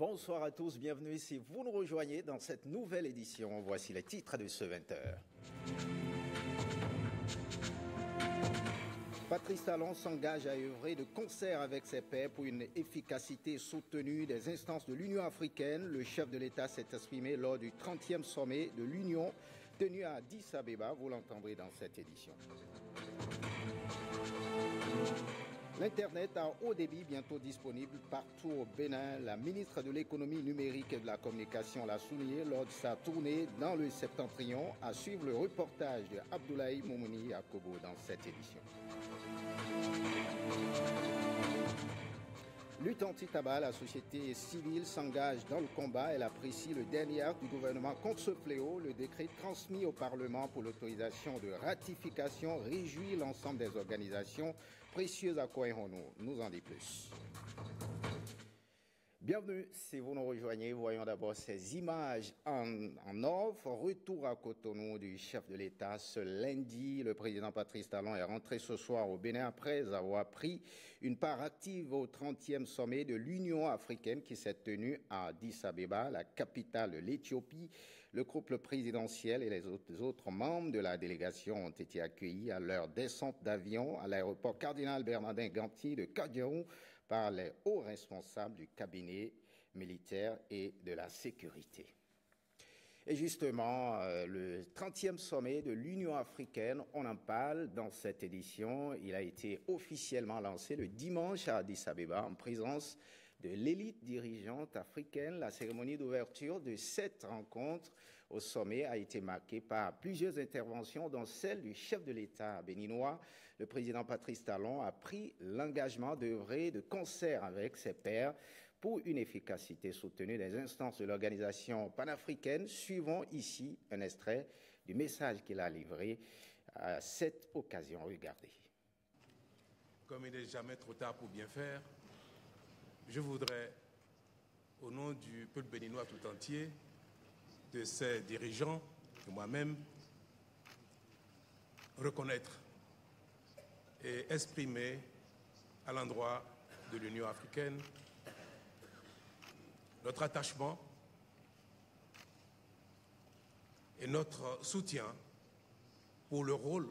Bonsoir à tous, bienvenue si vous nous rejoignez dans cette nouvelle édition. Voici les titres de ce 20h. Patrice Talon s'engage à œuvrer de concert avec ses pairs pour une efficacité soutenue des instances de l'Union africaine. Le chef de l'État s'est exprimé lors du 30e sommet de l'Union tenu à Addis Abeba. Vous l'entendrez dans cette édition. L'Internet à haut débit bientôt disponible partout au Bénin. La ministre de l'économie numérique et de la communication l'a souligné lors de sa tournée dans le Septentrion. À suivre le reportage de Abdoulaye Moumouni Yakobo dans cette édition. Lutte anti-tabac, la société civile s'engage dans le combat. Elle apprécie le dernier acte du gouvernement contre ce fléau. Le décret transmis au Parlement pour l'autorisation de ratification réjouit l'ensemble des organisations précieuses à Coinhono. Nous en dit plus. Bienvenue, si vous nous rejoignez, voyons d'abord ces images en offre. Retour à Cotonou du chef de l'État ce lundi. Le président Patrice Talon est rentré ce soir au Bénin après avoir pris une part active au 30e sommet de l'Union africaine qui s'est tenu à Addis Abeba, la capitale de l'Éthiopie. Le couple présidentiel et les autres membres de la délégation ont été accueillis à leur descente d'avion à l'aéroport Cardinal Bernardin Ganti de Kadjaou par les hauts responsables du cabinet militaire et de la sécurité. Et justement, le 30e sommet de l'Union africaine, on en parle dans cette édition. Il a été officiellement lancé le dimanche à Addis Abeba en présence de l'élite dirigeante africaine. La cérémonie d'ouverture de cette rencontre au sommet a été marquée par plusieurs interventions, dont celle du chef de l'État béninois. Le président Patrice Talon a pris l'engagement d'œuvrer de concert avec ses pairs pour une efficacité soutenue des instances de l'organisation panafricaine. Suivons ici un extrait du message qu'il a livré à cette occasion. Regardez. Comme il n'est jamais trop tard pour bien faire, je voudrais, au nom du peuple béninois tout entier, de ses dirigeants, de moi-même, reconnaître et exprimer à l'endroit de l'Union africaine notre attachement et notre soutien pour le rôle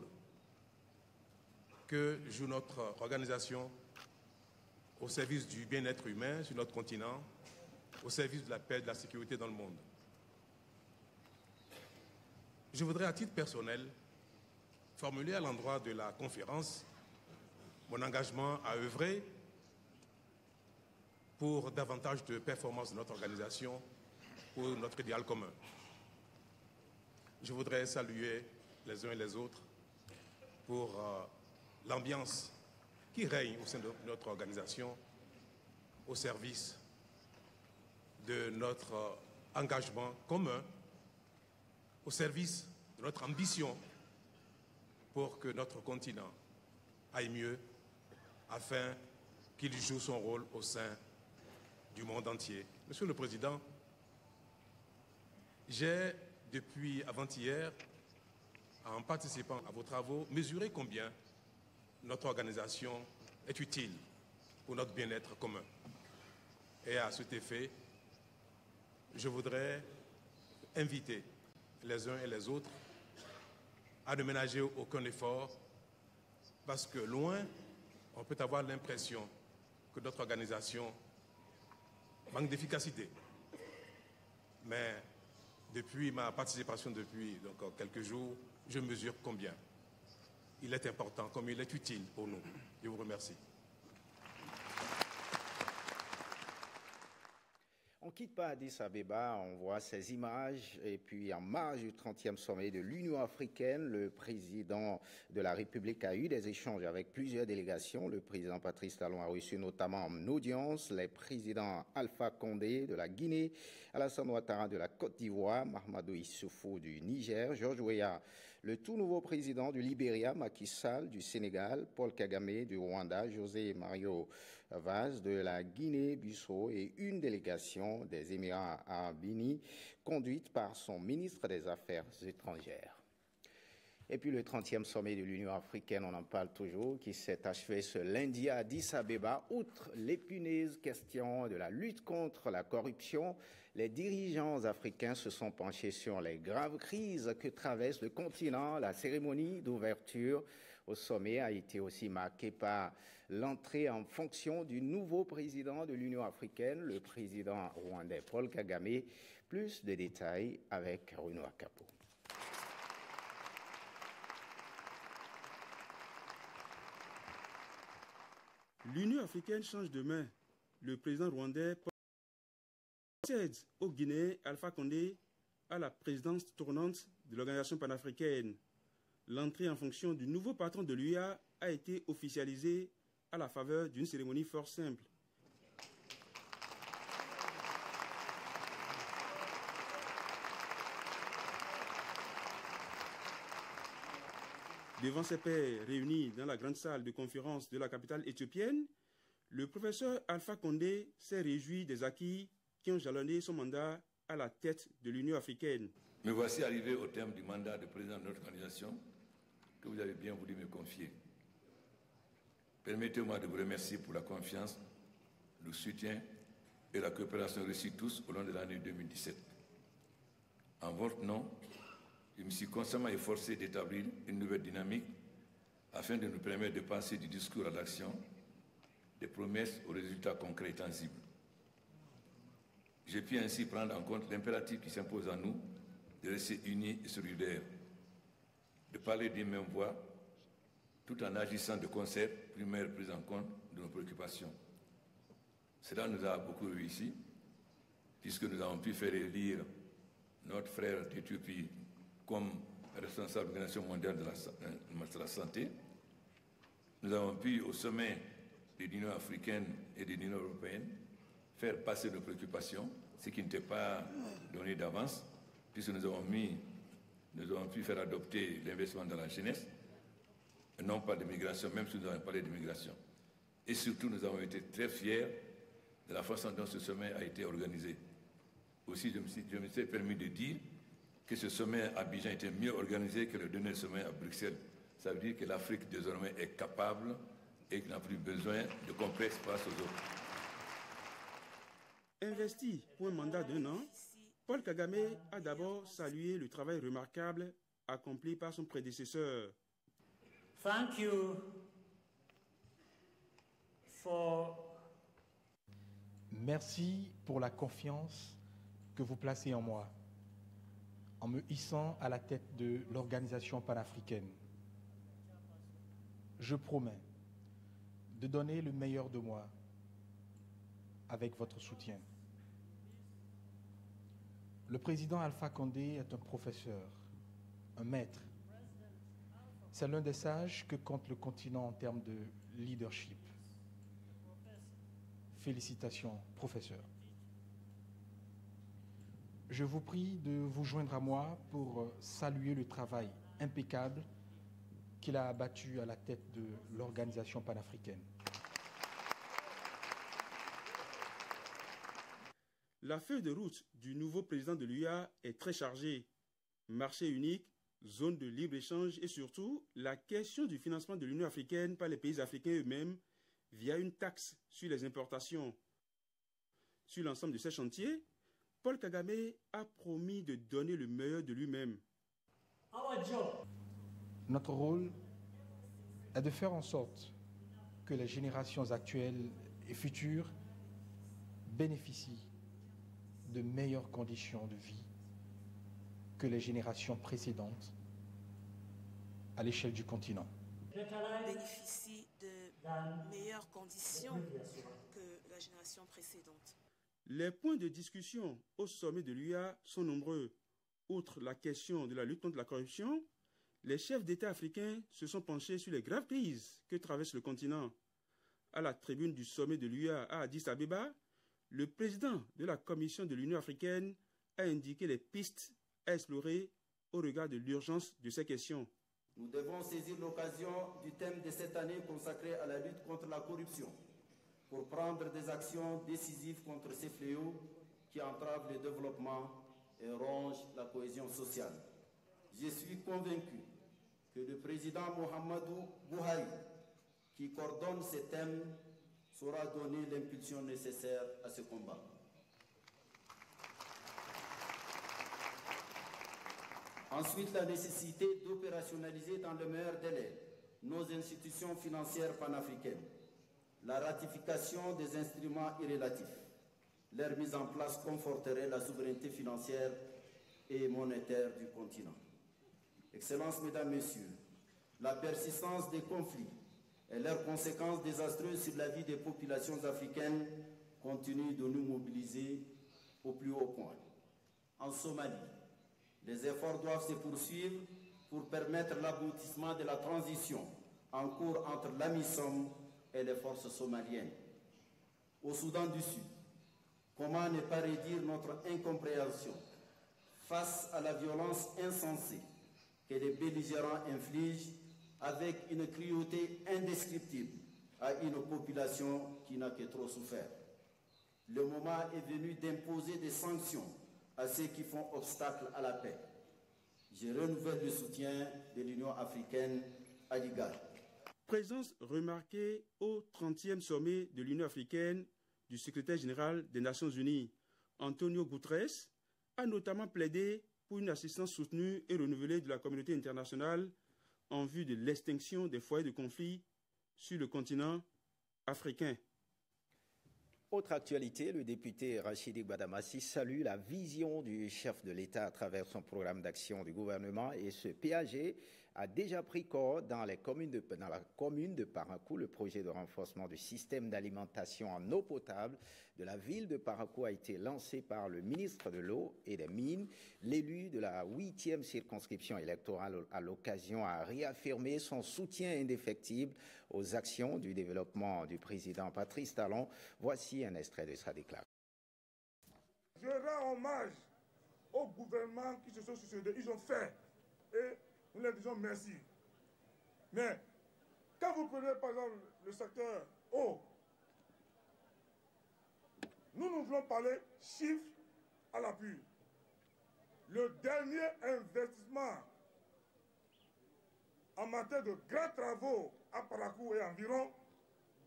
que joue notre organisation au service du bien-être humain sur notre continent, au service de la paix et de la sécurité dans le monde. Je voudrais, à titre personnel, formuler à l'endroit de la conférence mon engagement à œuvrer pour davantage de performance de notre organisation, pour notre idéal commun. Je voudrais saluer les uns et les autres pour l'ambiance qui règne au sein de notre organisation au service de notre engagement commun, au service de notre ambition pour que notre continent aille mieux afin qu'il joue son rôle au sein du monde entier. Monsieur le Président, j'ai, depuis avant-hier, en participant à vos travaux, mesuré combien notre organisation est utile pour notre bien-être commun. Et à cet effet, je voudrais inviter les uns et les autres à ne ménager aucun effort, parce que loin, on peut avoir l'impression que notre organisation manque d'efficacité. Mais depuis ma participation depuis quelques jours, je mesure combien il est important, comme il est utile pour nous. Je vous remercie. On ne quitte pas Addis Abeba, on voit ces images et puis en marge du 30e sommet de l'Union africaine, le président de la République a eu des échanges avec plusieurs délégations. Le président Patrice Talon a reçu notamment en audience les présidents Alpha Condé de la Guinée, Alassane Ouattara de la Côte d'Ivoire, Mahamadou Issoufou du Niger, George Weah, le tout nouveau président du Libéria, Macky Sall du Sénégal, Paul Kagame du Rwanda, José Mario Vaz de la Guinée-Bissau et une délégation des Émirats arabes unis, conduite par son ministre des Affaires étrangères. Et puis le 30e sommet de l'Union africaine, on en parle toujours, qui s'est achevé ce lundi à Addis Abeba. Outre l'épineuse question de la lutte contre la corruption, les dirigeants africains se sont penchés sur les graves crises que traverse le continent. La cérémonie d'ouverture au sommet a été aussi marquée par l'entrée en fonction du nouveau président de l'Union africaine, le président rwandais Paul Kagame. Plus de détails avec Renaud Akapo. L'Union africaine change de main. Le président rwandais cède au Guinéen Alpha Condé à la présidence tournante de l'organisation panafricaine. L'entrée en fonction du nouveau patron de l'UA a été officialisée à la faveur d'une cérémonie fort simple. Devant ses pairs réunis dans la grande salle de conférence de la capitale éthiopienne, le professeur Alpha Condé s'est réjoui des acquis qui ont jalonné son mandat à la tête de l'Union africaine. Me voici arrivé au terme du mandat de président de notre organisation que vous avez bien voulu me confier. Permettez-moi de vous remercier pour la confiance, le soutien et la coopération reçus tous au long de l'année 2017. En votre nom, je me suis constamment efforcé d'établir une nouvelle dynamique afin de nous permettre de passer du discours à l'action, des promesses aux résultats concrets et tangibles. J'ai pu ainsi prendre en compte l'impératif qui s'impose à nous de rester unis et solidaires, de parler d'une même voix, tout en agissant de concert, première prise en compte de nos préoccupations. Cela nous a beaucoup réussi, puisque nous avons pu faire élire notre frère d'Éthiopie comme responsable de l'Organisation mondiale de la santé. Nous avons pu, au sommet de l'Union africaine et de l'Union européenne, faire passer nos préoccupations, ce qui n'était pas donné d'avance, puisque nous avons pu faire adopter l'investissement dans la jeunesse, non pas de migration, même si nous avons parlé de migration. Et surtout, nous avons été très fiers de la façon dont ce sommet a été organisé. Aussi, je me suis permis de dire que ce sommet à Abidjan était mieux organisé que le dernier sommet à Bruxelles. Ça veut dire que l'Afrique, désormais, est capable et qu'il n'a plus besoin de complexes face aux autres. Investi pour un mandat d'1 an, Paul Kagame a d'abord salué le travail remarquable accompli par son prédécesseur. Thank you for... Merci pour la confiance que vous placez en moi, en me hissant à la tête de l'organisation panafricaine. Je promets de donner le meilleur de moi avec votre soutien. Le président Alpha Condé est un professeur, un maître. C'est l'un des sages que compte le continent en termes de leadership. Félicitations, professeur. Je vous prie de vous joindre à moi pour saluer le travail impeccable qu'il a abattu à la tête de l'organisation panafricaine. La feuille de route du nouveau président de l'UA est très chargée. Marché unique, zone de libre-échange et surtout la question du financement de l'Union africaine par les pays africains eux-mêmes via une taxe sur les importations. Sur l'ensemble de ces chantiers, Paul Kagame a promis de donner le meilleur de lui-même. Notre rôle est de faire en sorte que les générations actuelles et futures bénéficient de meilleures conditions de vie que les générations précédentes à l'échelle du continent. Bénéficie de meilleures conditions que la génération précédente. Les points de discussion au sommet de l'UA sont nombreux. Outre la question de la lutte contre la corruption, les chefs d'État africains se sont penchés sur les graves crises que traverse le continent. À la tribune du sommet de l'UA à Addis Abeba, le président de la Commission de l'Union africaine a indiqué les pistes à explorer au regard de l'urgence de ces questions. Nous devons saisir l'occasion du thème de cette année consacré à la lutte contre la corruption pour prendre des actions décisives contre ces fléaux qui entravent le développement et rongent la cohésion sociale. Je suis convaincu que le président Mohamedou Bouhari, qui coordonne ces thèmes, saura donner l'impulsion nécessaire à ce combat. Ensuite, la nécessité d'opérationnaliser dans le meilleur délai nos institutions financières panafricaines, la ratification des instruments irrélatifs. Leur mise en place conforterait la souveraineté financière et monétaire du continent. Excellences, Mesdames, Messieurs, la persistance des conflits et leurs conséquences désastreuses sur la vie des populations africaines continuent de nous mobiliser au plus haut point. En Somalie, les efforts doivent se poursuivre pour permettre l'aboutissement de la transition en cours entre l'AMISOM et les forces somaliennes. Au Soudan du Sud, comment ne pas réduire notre incompréhension face à la violence insensée que les belligérants infligent avec une cruauté indescriptible à une population qui n'a que trop souffert. Le moment est venu d'imposer des sanctions à ceux qui font obstacle à la paix. Je renouvelle le soutien de l'Union africaine à l'IGAD. Présence remarquée au 30e sommet de l'Union africaine du secrétaire général des Nations Unies, Antonio Guterres, a notamment plaidé pour une assistance soutenue et renouvelée de la communauté internationale en vue de l'extinction des foyers de conflit sur le continent africain. Autre actualité, le député Rachidi Badamassi salue la vision du chef de l'État à travers son programme d'action du gouvernement et ce PAG a déjà pris corps dans la commune de Parakou. Le projet de renforcement du système d'alimentation en eau potable de la ville de Parakou a été lancé par le ministre de l'Eau et des Mines. L'élu de la 8e circonscription électorale à l'occasion a réaffirmé son soutien indéfectible aux actions du développement du président Patrice Talon. Voici un extrait de sa déclaration. Je rends hommage au gouvernement qui se sont succédés. Ils ont fait et nous leur disons merci. Mais quand vous prenez par exemple le secteur eau, nous voulons parler chiffres à l'appui. Le dernier investissement en matière de grands travaux à Parakou et environ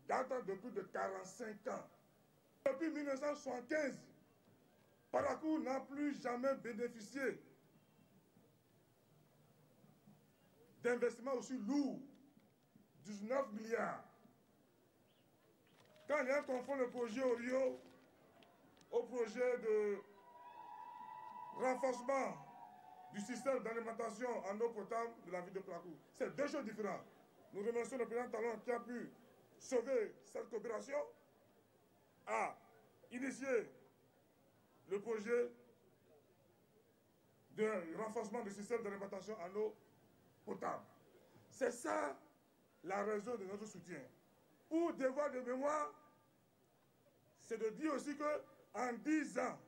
date de plus de 45 ans. Depuis 1975, Parakou n'a plus jamais bénéficié d'investissements aussi lourds, 19 milliards. Quand il y a confond le projet Orio au projet de renforcement du système d'alimentation en eau potable de la ville de Parakou, c'est deux choses différentes. Nous remercions le président Talon qui a pu sauver cette coopération, a initié le projet de renforcement du système d'alimentation en eau potable. C'est ça la raison de notre soutien. Pour devoir de mémoire, c'est de dire aussi qu'en 10 ans,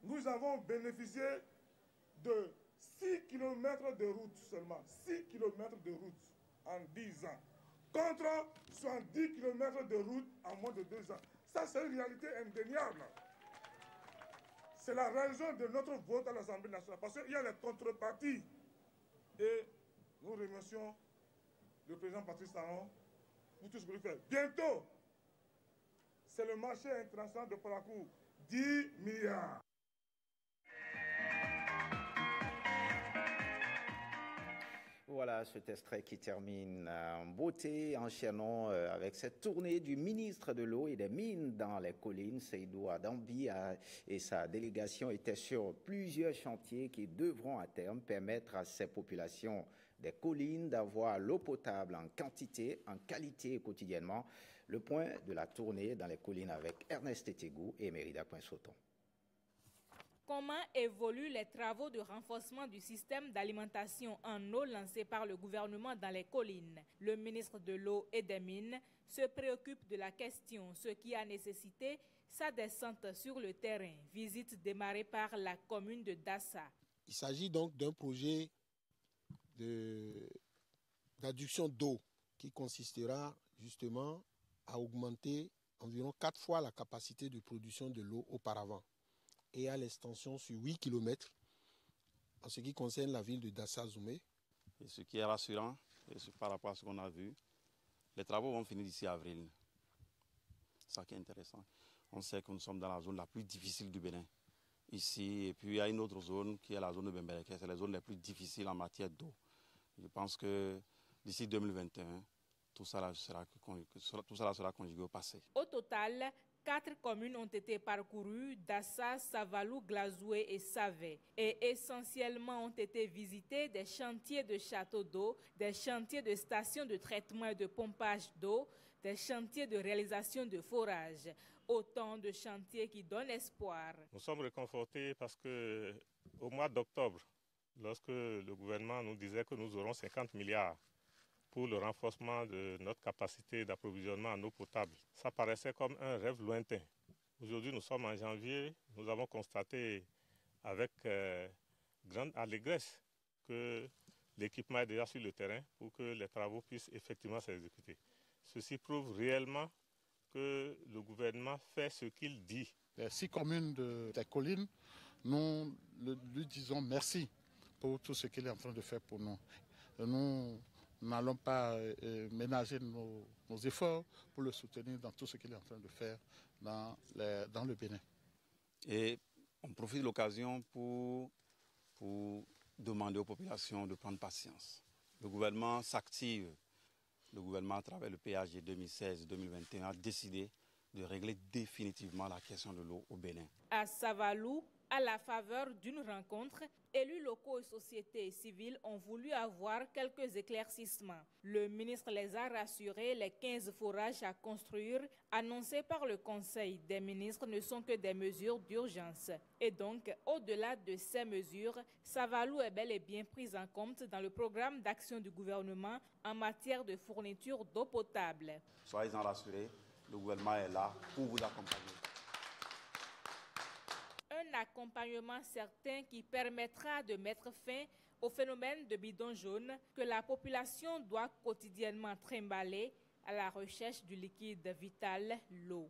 nous avons bénéficié de 6 km de route seulement. 6 km de route en 10 ans. Contre 70 km de route en moins de 2 ans. Ça, c'est une réalité indéniable. C'est la raison de notre vote à l'Assemblée nationale. Parce qu'il y a les contreparties. Et nous remercions le président Patrice Talon pour tout ce qu'il fait. Bientôt, c'est le marché international de Parakou. 10 milliards. Voilà cet extrait qui termine en beauté. Enchaînons avec cette tournée du ministre de l'Eau et des Mines dans les collines. Seydou Adambi et sa délégation étaient sur plusieurs chantiers qui devront à terme permettre à ces populations des collines d'avoir l'eau potable en quantité, en qualité quotidiennement. Le point de la tournée dans les collines avec Ernest Etegou et Mérida Coinsoton. Comment évoluent les travaux de renforcement du système d'alimentation en eau lancés par le gouvernement dans les collines? Le ministre de l'Eau et des Mines se préoccupe de la question, ce qui a nécessité sa descente sur le terrain. Visite démarrée par la commune de Dassa. Il s'agit donc d'un projet d'adduction d'eau qui consistera justement à augmenter environ 4 fois la capacité de production de l'eau auparavant et à l'extension sur 8 km en ce qui concerne la ville de Dassa-Zoumé. Et ce qui est rassurant, par rapport à ce qu'on a vu, les travaux vont finir d'ici avril. C'est ça qui est intéressant. On sait que nous sommes dans la zone la plus difficile du Bénin. Ici, et puis il y a une autre zone qui est la zone de Bembeleke. C'est la zone la plus difficile en matière d'eau. Je pense que d'ici 2021, tout ça sera conjugué au passé. Au total, 4 communes ont été parcourues, Dassa, Savalou, Glazoué et Savé. Et essentiellement ont été visités des chantiers de châteaux d'eau, des chantiers de stations de traitement et de pompage d'eau, des chantiers de réalisation de forage. Autant de chantiers qui donnent espoir. Nous sommes réconfortés parce qu'au mois d'octobre, lorsque le gouvernement nous disait que nous aurons 50 milliards pour le renforcement de notre capacité d'approvisionnement en eau potable, ça paraissait comme un rêve lointain. Aujourd'hui, nous sommes en janvier, nous avons constaté avec grande allégresse que l'équipement est déjà sur le terrain pour que les travaux puissent effectivement s'exécuter. Ceci prouve réellement que le gouvernement fait ce qu'il dit. Les 6 communes des collines, nous lui disons merci pour tout ce qu'il est en train de faire pour nous. Nous n'allons pas ménager nos efforts pour le soutenir dans tout ce qu'il est en train de faire dans le Bénin. Et on profite de l'occasion pour demander aux populations de prendre patience. Le gouvernement s'active. Le gouvernement, à travers le PAG 2016-2021, a décidé de régler définitivement la question de l'eau au Bénin. À Savalou, à la faveur d'une rencontre, élus locaux et sociétés civiles ont voulu avoir quelques éclaircissements. Le ministre les a rassurés, les 15 forages à construire annoncés par le Conseil des ministres ne sont que des mesures d'urgence. Et donc, au-delà de ces mesures, Savalou est bel et bien prise en compte dans le programme d'action du gouvernement en matière de fourniture d'eau potable. Soyez-en rassurés, le gouvernement est là pour vous accompagner. Un accompagnement certain qui permettra de mettre fin au phénomène de bidons jaunes que la population doit quotidiennement trimballer à la recherche du liquide vital, l'eau.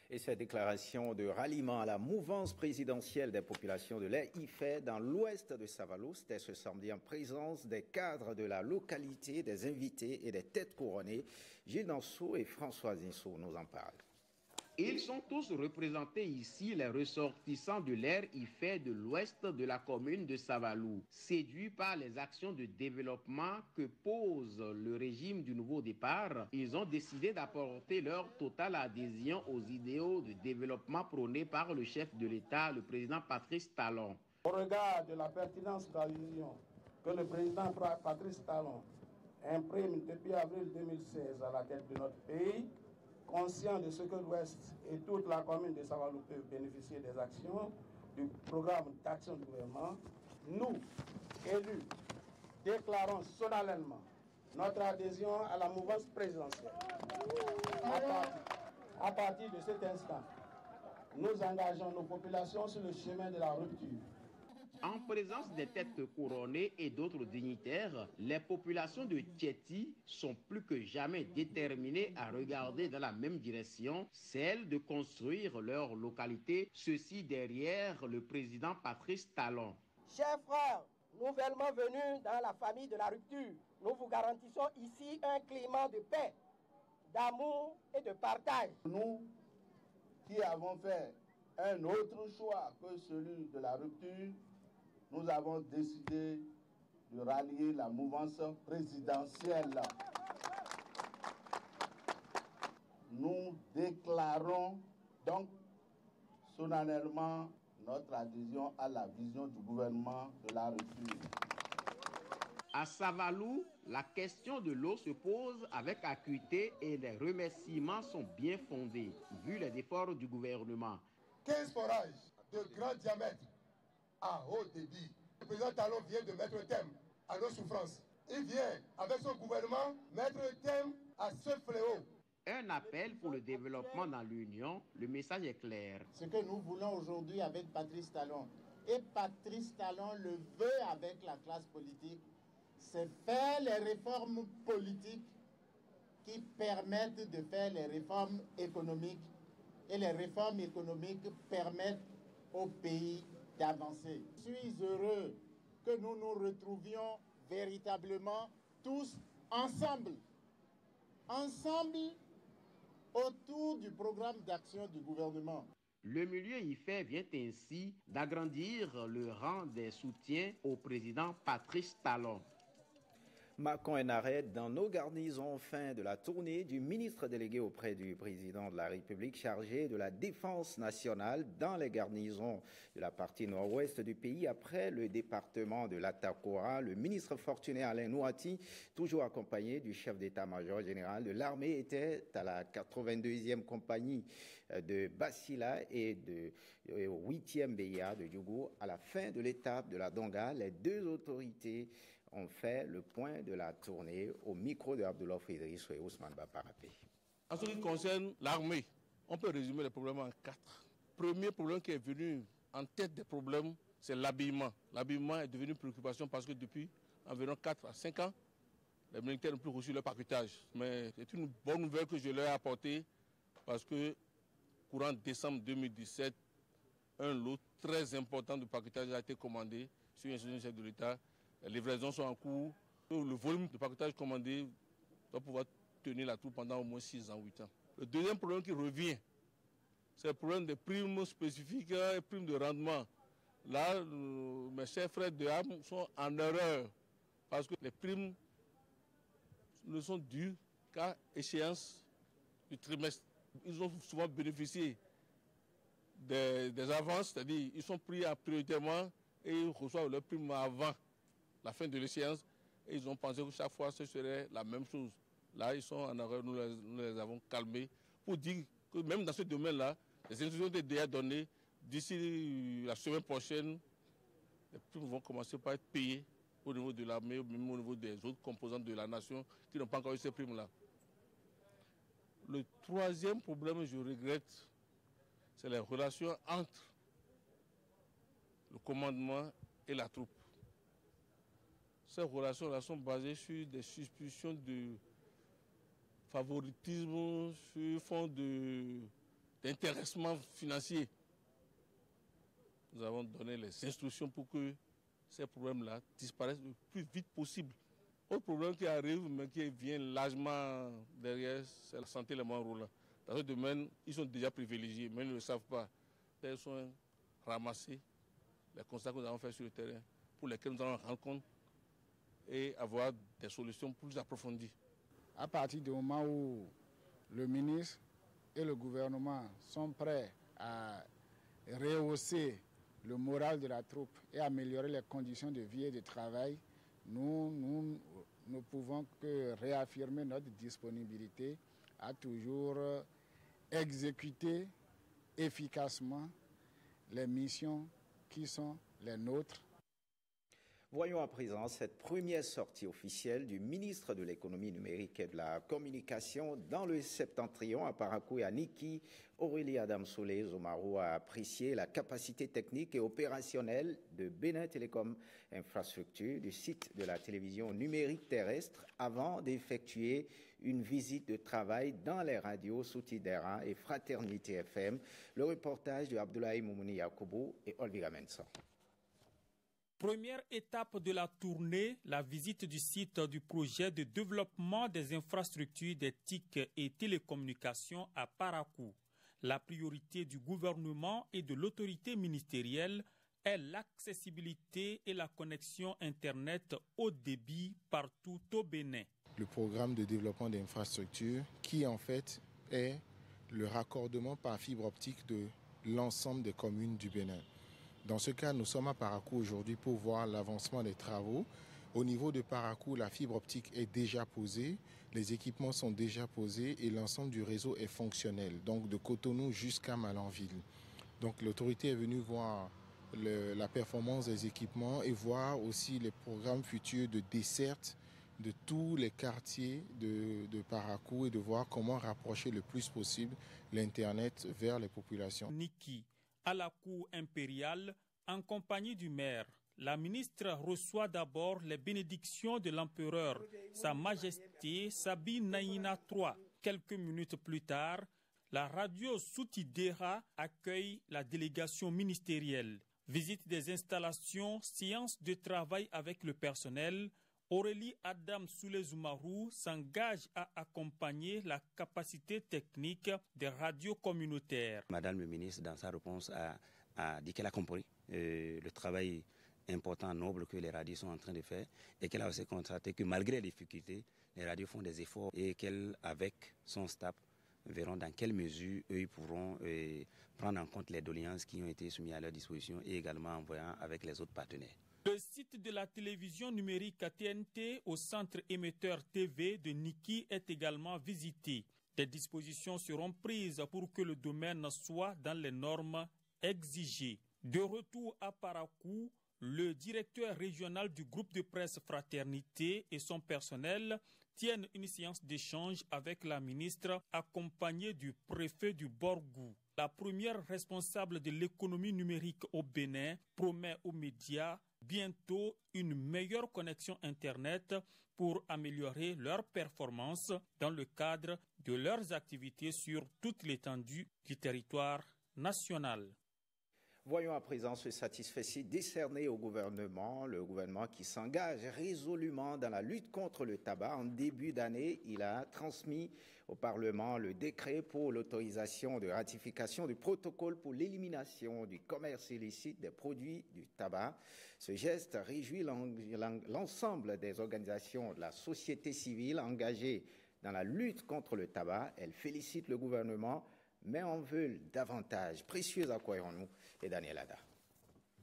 Et cette déclaration de ralliement à la mouvance présidentielle des populations de l'IFE dans l'ouest de Savalou, c'était ce samedi en présence des cadres de la localité, des invités et des têtes couronnées. Gilles Dansou et François Zinsou nous en parlent. Ils sont tous représentés ici, les ressortissants de l'ère IFE de l'ouest de la commune de Savalou. Séduits par les actions de développement que pose le régime du nouveau départ, ils ont décidé d'apporter leur totale adhésion aux idéaux de développement prônés par le chef de l'État, le président Patrice Talon. Au regard de la pertinence de la vision que le président Patrice Talon imprime depuis avril 2016 à la tête de notre pays, conscient de ce que l'Ouest et toute la commune de Savalou peuvent bénéficier des actions du programme d'action du gouvernement, nous, élus, déclarons solennellement notre adhésion à la mouvance présidentielle. À partir de cet instant, nous engageons nos populations sur le chemin de la rupture. En présence des têtes couronnées et d'autres dignitaires, les populations de Tchéti sont plus que jamais déterminées à regarder dans la même direction, celle de construire leur localité, ceci derrière le président Patrice Talon. Chers frères, nouvellement venus dans la famille de la rupture, nous vous garantissons ici un climat de paix, d'amour et de partage. Nous qui avons fait un autre choix que celui de la rupture, nous avons décidé de rallier la mouvance présidentielle. Nous déclarons donc solennellement notre adhésion à la vision du gouvernement de la rupture. À Savalou, la question de l'eau se pose avec acuité et les remerciements sont bien fondés, vu les efforts du gouvernement. 15 forages de grand diamètre à haut débit. Le président Talon vient de mettre un terme à nos souffrances. Il vient, avec son gouvernement, mettre un terme à ce fléau. Un appel pour le développement dans l'Union, le message est clair. Ce que nous voulons aujourd'hui avec Patrice Talon, et Patrice Talon le veut avec la classe politique, c'est faire les réformes politiques qui permettent de faire les réformes économiques. Et les réformes économiques permettent au pays d'avancer. Je suis heureux que nous nous retrouvions véritablement tous ensemble autour du programme d'action du gouvernement. Le milieu IFE vient ainsi d'agrandir le rang des soutiens au président Patrice Talon. Marquons un arrêt dans nos garnisons fin de la tournée du ministre délégué auprès du président de la République chargé de la défense nationale dans les garnisons de la partie nord-ouest du pays après le département de l'Atakora. Le ministre Fortuné Alain Nouati, toujours accompagné du chef d'état-major général de l'armée, était à la 82e compagnie de Basila et au 8e BIA de Djougou. À la fin de l'étape de la Donga, les deux autorités ont fait le point de la tournée au micro de Abdullah Idriss et Ousmane Baparapé. En ce qui concerne l'armée, on peut résumer les problèmes en 4. Premier problème qui est venu en tête des problèmes, c'est l'habillement. L'habillement est devenu une préoccupation parce que depuis environ 4 à 5 ans, les militaires n'ont plus reçu leur paquetage. Mais c'est une bonne nouvelle que je leur ai apportée parce que courant décembre 2017, un lot très important de paquetage a été commandé sur l'instruction du chef de l'État. Les livraisons sont en cours. Le volume de paquetage commandé doit pouvoir tenir la troupe pendant au moins 6 ans, 8 ans. Le deuxième problème qui revient, c'est le problème des primes spécifiques et primes de rendement. Là, mes chers frères de armes sont en erreur parce que les primes ne sont dues qu'à échéance du trimestre. Ils ont souvent bénéficié des avances, c'est-à-dire ils sont pris prioritairement et ils reçoivent leurs primes avant la fin de l'échéance, et ils ont pensé que chaque fois ce serait la même chose. Là, ils sont en erreur, nous les avons calmés pour dire que même dans ce domaine-là, les instructions étaient déjà données. D'ici la semaine prochaine, les primes vont commencer par être payées au niveau de l'armée, même au niveau des autres composantes de la nation qui n'ont pas encore eu ces primes-là. Le troisième problème, je regrette, c'est les relations entre le commandement et la troupe. Ces relations-là sont basées sur des suspicions de favoritisme, sur fond d'intéressement financier. Nous avons donné les instructions pour que ces problèmes-là disparaissent le plus vite possible. Autre problème qui arrive, mais qui vient largement derrière, c'est la santé des membres. Dans ce domaine, ils sont déjà privilégiés, mais ils ne le savent pas. Ils sont ramassés, les constats que nous avons faits sur le terrain, pour lesquels nous allons rendre compte et avoir des solutions plus approfondies. À partir du moment où le ministre et le gouvernement sont prêts à rehausser le moral de la troupe et améliorer les conditions de vie et de travail, nous ne pouvons que réaffirmer notre disponibilité à toujours exécuter efficacement les missions qui sont les nôtres. Voyons à présent cette première sortie officielle du ministre de l'économie numérique et de la communication dans le septentrion à Parakou et à Niki. Aurélie Adam-Soulé Zomarou a apprécié la capacité technique et opérationnelle de Bénin Télécom Infrastructure du site de la télévision numérique terrestre avant d'effectuer une visite de travail dans les radios Soutidera et Fraternité FM. Le reportage de Abdoulaye Moumouni Yakoubou et Olvira Mensa. Première étape de la tournée, la visite du site du projet de développement des infrastructures des TIC et télécommunications à Parakou. La priorité du gouvernement et de l'autorité ministérielle est l'accessibilité et la connexion Internet haut débit partout au Bénin. Le programme de développement des infrastructures qui en fait est le raccordement par fibre optique de l'ensemble des communes du Bénin. Dans ce cas, nous sommes à Parakou aujourd'hui pour voir l'avancement des travaux. Au niveau de Parakou, la fibre optique est déjà posée, les équipements sont déjà posés et l'ensemble du réseau est fonctionnel, donc de Cotonou jusqu'à Malanville. Donc l'autorité est venue voir la performance des équipements et voir aussi les programmes futurs de desserte de tous les quartiers de Parakou et de voir comment rapprocher le plus possible l'Internet vers les populations. Niki, à la cour impériale, en compagnie du maire, la ministre reçoit d'abord les bénédictions de l'empereur, Sa Majesté Sabi Naïna III. Quelques minutes plus tard, la radio Soutidera accueille la délégation ministérielle. Visite des installations, séance de travail avec le personnel, Aurélie Adam Soulé-Zoumarou s'engage à accompagner la capacité technique des radios communautaires. Madame le ministre, dans sa réponse, a dit qu'elle a compris le travail important, noble que les radios sont en train de faire et qu'elle a aussi constaté que malgré les difficultés, les radios font des efforts et qu'elle, avec son staff, verront dans quelle mesure eux ils pourront prendre en compte les doléances qui ont été soumises à leur disposition et également en voyant avec les autres partenaires. Le site de la télévision numérique TNT au centre émetteur TV de Niki est également visité. Des dispositions seront prises pour que le domaine soit dans les normes exigées. De retour à Parakou, le directeur régional du groupe de presse Fraternité et son personnel tiennent une séance d'échange avec la ministre accompagnée du préfet du Borgou. La première responsable de l'économie numérique au Bénin promet aux médias bientôt une meilleure connexion Internet pour améliorer leurs performances dans le cadre de leurs activités sur toute l'étendue du territoire national. Voyons à présent ce satisfecit décerné au gouvernement, le gouvernement qui s'engage résolument dans la lutte contre le tabac. En début d'année, il a transmis au Parlement le décret pour l'autorisation de ratification du protocole pour l'élimination du commerce illicite des produits du tabac. Ce geste réjouit l'ensemble des organisations de la société civile engagées dans la lutte contre le tabac. Elle félicite le gouvernement, mais en veulent davantage. Précieuse accoyons-nous et Daniel Ada.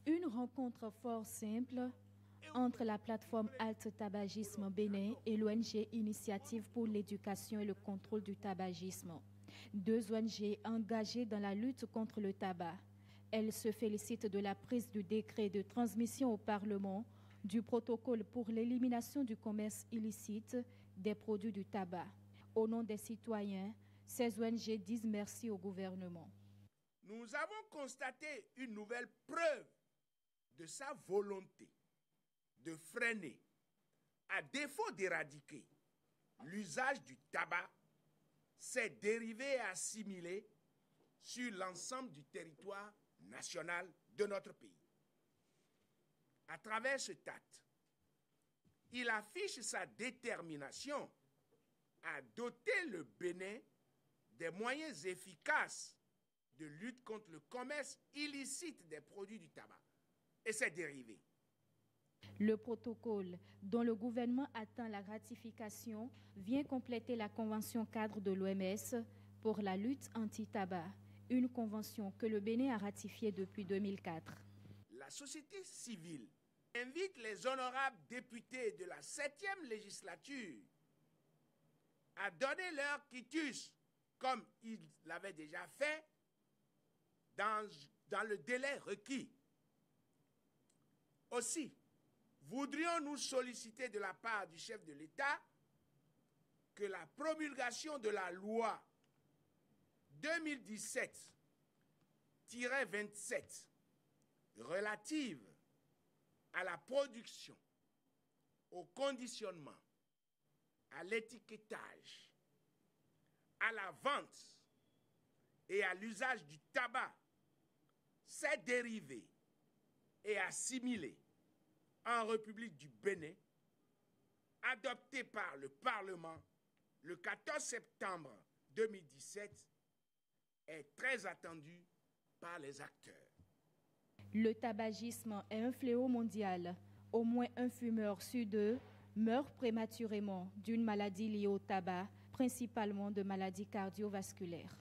Une rencontre fort simple entre la plateforme Alt Tabagisme Bénin et l'ONG Initiative pour l'éducation et le contrôle du tabagisme. Deux ONG engagées dans la lutte contre le tabac. Elles se félicitent de la prise du décret de transmission au Parlement du protocole pour l'élimination du commerce illicite des produits du tabac. Au nom des citoyens, ces ONG disent merci au gouvernement. Nous avons constaté une nouvelle preuve de sa volonté de freiner, à défaut d'éradiquer, l'usage du tabac, ses dérivés assimilés sur l'ensemble du territoire national de notre pays. À travers cet acte, il affiche sa détermination à doter le Bénin des moyens efficaces de lutte contre le commerce illicite des produits du tabac et ses dérivés. Le protocole, dont le gouvernement attend la ratification, vient compléter la convention cadre de l'OMS pour la lutte anti-tabac, une convention que le Bénin a ratifiée depuis 2004. La société civile invite les honorables députés de la 7e législature à donner leur quitus, comme ils l'avaient déjà fait, dans le délai requis. Aussi, voudrions-nous solliciter de la part du chef de l'État que la promulgation de la loi 2017-27 relative à la production, au conditionnement, à l'étiquetage, à la vente et à l'usage du tabac, ses dérivés et assimilés en République du Bénin, adopté par le Parlement le 14 septembre 2017, est très attendu par les acteurs. Le tabagisme est un fléau mondial. Au moins un fumeur sur deux meurt prématurément d'une maladie liée au tabac, principalement de maladies cardiovasculaires.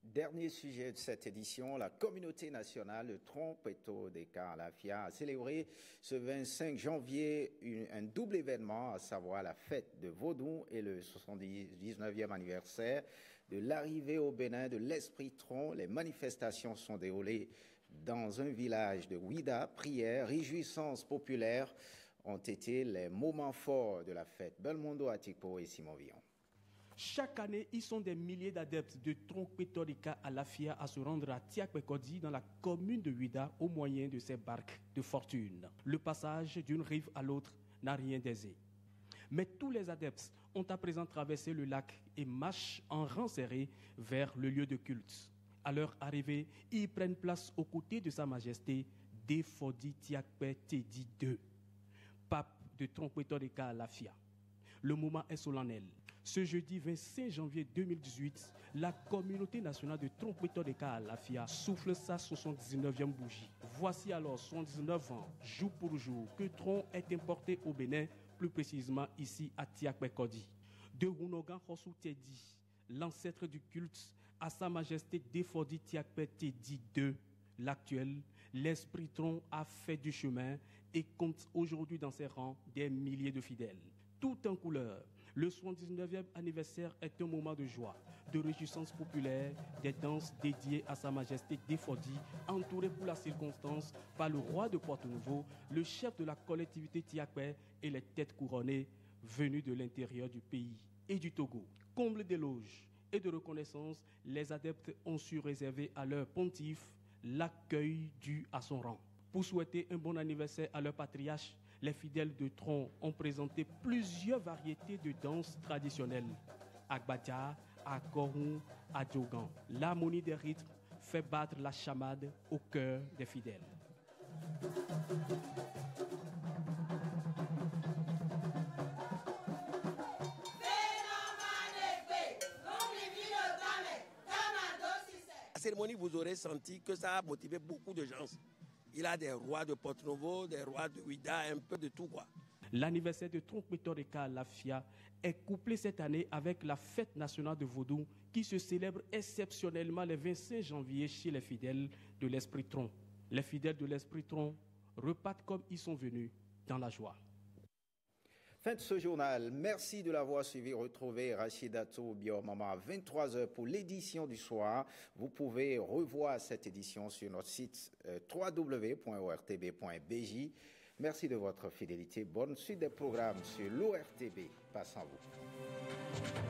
Dernier sujet de cette édition, la communauté nationale de Trompeto des Carlafia a célébré ce 25 janvier un double événement, à savoir la fête de Vaudou et le 79e anniversaire de l'arrivée au Bénin de l'Esprit Tron. Les manifestations sont déroulées dans un village de Ouida. Prières, réjouissances populaires ont été les moments forts de la fête. Belmondo Atikpo et Simon Villon. Chaque année, ils sont des milliers d'adeptes de Trompetorika à Lafia à se rendre à Tiakpekodi dans la commune de Ouida au moyen de ces barques de fortune. Le passage d'une rive à l'autre n'a rien d'aisé. Mais tous les adeptes ont à présent traversé le lac et marchent en rang serré vers le lieu de culte. À leur arrivée, ils prennent place aux côtés de Sa Majesté Défodi Tiakpe Tedi II, pape de Trompetodeka à Lafia. Le moment est solennel. Ce jeudi 25 janvier 2018, la communauté nationale de Trompetodeka à Lafia souffle sa 79e bougie. Voici alors 79 ans, jour pour jour, que Tron est importé au Bénin, plus précisément ici à Tiakpekodi. De Runogan Khossou Tedi, l'ancêtre du culte, à Sa Majesté Défodi Tiakpe Tedi II, l'actuel, l'esprit Tron a fait du chemin et compte aujourd'hui dans ses rangs des milliers de fidèles. Tout en couleur, le 79e anniversaire est un moment de joie, de réjouissance populaire, des danses dédiées à Sa Majesté Défodi, entouré pour la circonstance par le roi de Porto-Nouveau, le chef de la collectivité Tiakpe et les têtes couronnées venus de l'intérieur du pays et du Togo. Comble d'éloges et de reconnaissance, les adeptes ont su réserver à leur pontife l'accueil dû à son rang. Pour souhaiter un bon anniversaire à leur patriarche, les fidèles de Tron ont présenté plusieurs variétés de danses traditionnelles. Agbadja, Akorou, Adjogan. L'harmonie des rythmes fait battre la chamade au cœur des fidèles. La cérémonie, vous aurez senti que ça a motivé beaucoup de gens. Il a des rois de Porto-Nouveau, des rois de Ouida, un peu de tout quoi. L'anniversaire de Trompetodeka à Lafia est couplé cette année avec la fête nationale de Vaudou qui se célèbre exceptionnellement le 25 janvier chez les fidèles de l'Esprit Tron. Les fidèles de l'Esprit Tron repartent comme ils sont venus, dans la joie. Fin de ce journal. Merci de l'avoir suivi. Retrouvez Rachidatou Biomama à 23h pour l'édition du soir. Vous pouvez revoir cette édition sur notre site www.ortb.bj. Merci de votre fidélité. Bonne suite des programmes sur l'ORTB. Passe en vous.